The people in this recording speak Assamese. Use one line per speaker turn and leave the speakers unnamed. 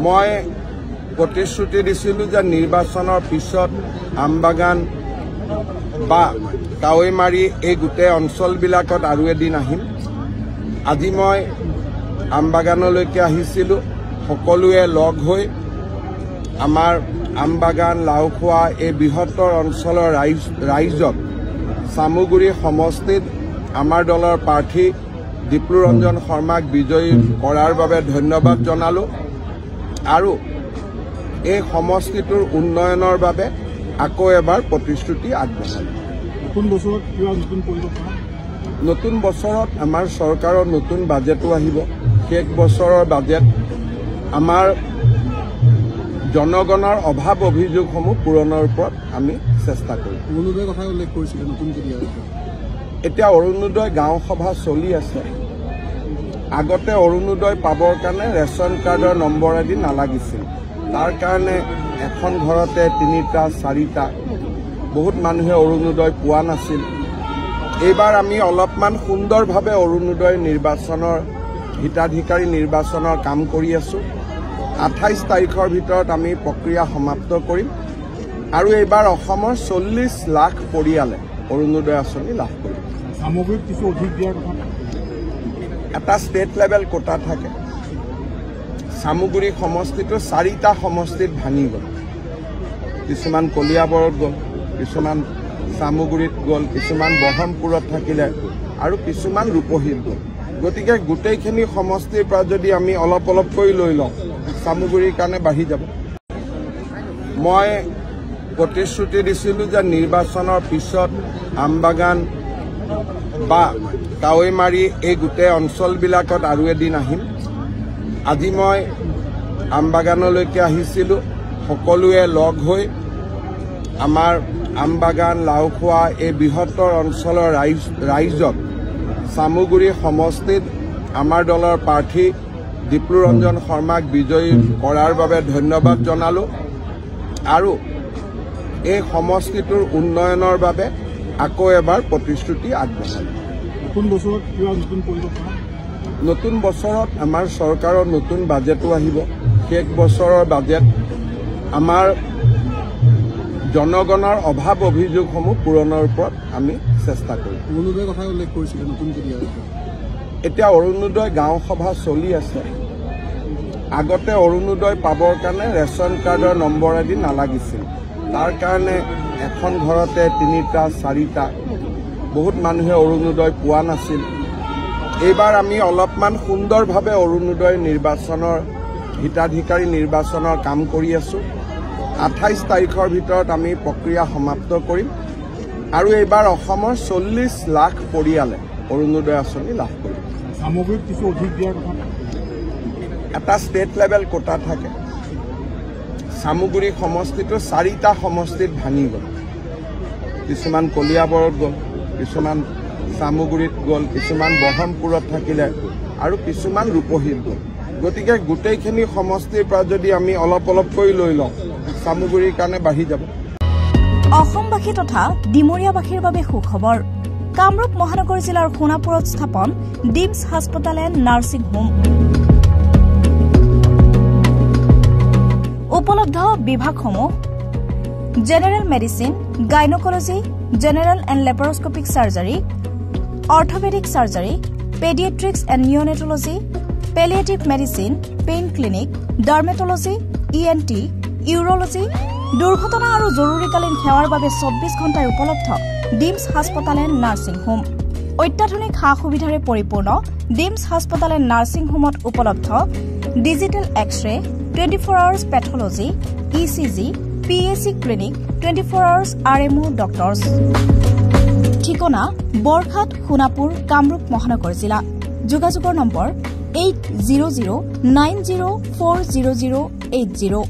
মই প্ৰতিশ্ৰুতি দিছিলোঁ যে নিৰ্বাচনৰ পিছত আমবাগান বা কাৱৈমাৰী এই গোটেই অঞ্চলবিলাকত আৰু এদিন আহিম। আজি মই আমবাগানলৈকে আহিছিলোঁ। সকলোৱে লগ হৈ আমাৰ আমবাগান লাওখোৱা এই বৃহত্তৰ অঞ্চলৰ ৰাইজক চামুগুৰি সমষ্টিত আমাৰ দলৰ প্ৰাৰ্থী দীপ্লুৰঞ্জন শৰ্মাক বিজয়ী কৰাৰ বাবে ধন্যবাদ জনালোঁ আৰু এই সমষ্টিটোৰ উন্নয়নৰ বাবে আকৌ এবাৰ প্ৰতিশ্ৰুতি আগবঢ়ালোঁ। নতুন বছৰত আমাৰ চৰকাৰৰ নতুন বাজেটো আহিব। শেষ বছৰৰ বাজেট আমাৰ জনগণৰ অভাৱ অভিযোগসমূহ পূৰণৰ ওপৰত আমি চেষ্টা কৰিম।
অৰুণোদয়ৰ কথা উল্লেখ কৰিছিলে নতুনকৈ দিয়া হৈছে।
এতিয়া অৰুণোদয় গাঁও সভা চলি আছে। আগতে অৰুণোদয় পাবৰ কাৰণে ৰেচন কাৰ্ডৰ নম্বৰ আদি নালাগিছিল। তাৰ কাৰণে এখন ঘৰতে 3টা 4টা বহুত মানুহে অৰুণোদয় পোৱা নাছিল। এইবাৰ আমি অলপমান সুন্দৰভাৱে অৰুণোদয় নিৰ্বাচনৰ হিতাধিকাৰী নিৰ্বাচনৰ কাম কৰি আছোঁ। 28 তাৰিখৰ ভিতৰত আমি প্ৰক্ৰিয়া সমাপ্ত কৰিম আৰু এইবাৰ অসমৰ 40 লাখ পৰিয়ালে অৰুণোদয় আঁচনি লাভ কৰিব।
সামগ্ৰিক কিছু অধিক দিয়াৰ কথা
এটা ষ্টেট লেভেল কোটা থাকে। চামুগুৰি সমষ্টিটো 4টা সমষ্টিত ভাঙি গ'ল। কিছুমান কলিয়াবৰত গ'ল, কিছুমান চামুগুৰিত গ'ল, কিছুমান বহমপুৰত থাকিলে আৰু কিছুমান ৰূপহীত গ'ল। গতিকে গোটেইখিনি সমষ্টিৰ পৰা যদি আমি অলপ অলপকৈ লৈ লওঁ, চামুগুৰিৰ কাৰণে বাঢ়ি যাব। মই প্ৰতিশ্ৰুতি দিছিলোঁ যে নিৰ্বাচনৰ পিছত আমবাগান বা কাৱৈমাৰী এই গোটেই অঞ্চলবিলাকত আৰু এদিন আহিম। আজি মই আমবাগানলৈকে আহিছিলোঁ। সকলোৱে লগ হৈ আমাৰ আমবাগান লাওখোৱা এই বৃহত্তৰ অঞ্চলৰ ৰাইজক চামুগুৰি সমষ্টিত আমাৰ দলৰ প্ৰাৰ্থী দীপ্লুৰঞ্জন শৰ্মাক বিজয়ী কৰাৰ বাবে ধন্যবাদ জনালোঁ আৰু এই সমষ্টিটোৰ উন্নয়নৰ বাবে আকৌ এবাৰ প্ৰতিশ্ৰুতি আগবঢ়ালোঁ। নতুন বছৰত আমাৰ চৰকাৰৰ নতুন বাজেটো আহিব। শেষ বছৰৰ বাজেট আমাৰ জনগণৰ অভাৱ অভিযোগসমূহ পূৰণৰ ওপৰত আমি চেষ্টা কৰিম।
অৰুণোদয়ৰ কথা উল্লেখ কৰিছিলে নতুনকৈ দিয়া হৈছে।
এতিয়া অৰুণোদয় গাঁও সভা চলি আছে। আগতে অৰুণোদয় পাবৰ কাৰণে ৰেচন কাৰ্ডৰ নম্বৰ আদি নালাগিছিল। তাৰ কাৰণে এখন ঘৰতে 3টা 4টা বহুত মানুহে অৰুণোদয় পোৱা নাছিল। এইবাৰ আমি অলপমান সুন্দৰভাৱে অৰুণোদয় নিৰ্বাচনৰ হিতাধিকাৰী নিৰ্বাচনৰ কাম কৰি আছোঁ। 28 তাৰিখৰ ভিতৰত আমি প্ৰক্ৰিয়া সমাপ্ত কৰিম আৰু এইবাৰ অসমৰ 40 লাখ পৰিয়ালে অৰুণোদয় আঁচনি লাভ কৰিব।
সামগ্ৰিক কিছু অধিক দিয়াৰ কথা
এটা ষ্টেট লেভেল কোটা থাকে। চামুগুৰি সমষ্টিটো 4টা সমষ্টিত ভাঙি গ'ল। কিছুমান কলিয়াবৰত গ'ল, কিছুমান চামুগুৰিত গ'ল, কিছুমান বহমপুৰত থাকিলে আৰু কিছুমান ৰূপহীত গ'ল। গতিকে গোটেইখিনি সমষ্টিৰ পৰা যদি আমি অলপ অলপকৈ লৈ লওঁ, চামুগুৰিৰ কাৰণে বাঢ়ি যাব।
অসমবাসী তথা ডিমৰীয়াবাসীৰ বাবে সুখবৰ। কামৰূপ মহানগৰ জিলাৰ সোণাপুৰত স্থাপন ডিমছ হাস্পতাল এণ্ড নাৰ্ছিং হোম। উপলব্ধ বিভাগসমূহ general medicine, gynaecology, general and laparoscopic surgery, orthopaedic surgery, paediatrics and neonatology, palliative medicine, pain clinic, dermatology, ENT, urology, দুৰ্ঘটনা আৰু জৰুৰীকালীন সেৱাৰ বাবে 24 ঘণ্টাই উপলব্ধ ডিমছ হাস্পতাল এণ্ড নাৰ্ছিং হোম। অত্যাধুনিক সা সুবিধাৰে পৰিপূৰ্ণ ডিমছ হাস্পতাল এণ্ড নাৰ্ছিং হোমত উপলব্ধ digital x-ray, 24 hours pathology, ECG, PAC clinic, 24 hours RMO doctors. ঠিকনা বৰঘাট, সোণাপুৰ, কামৰূপ মহানগৰ জিলা। যোগাযোগৰ নম্বৰ 8009040080।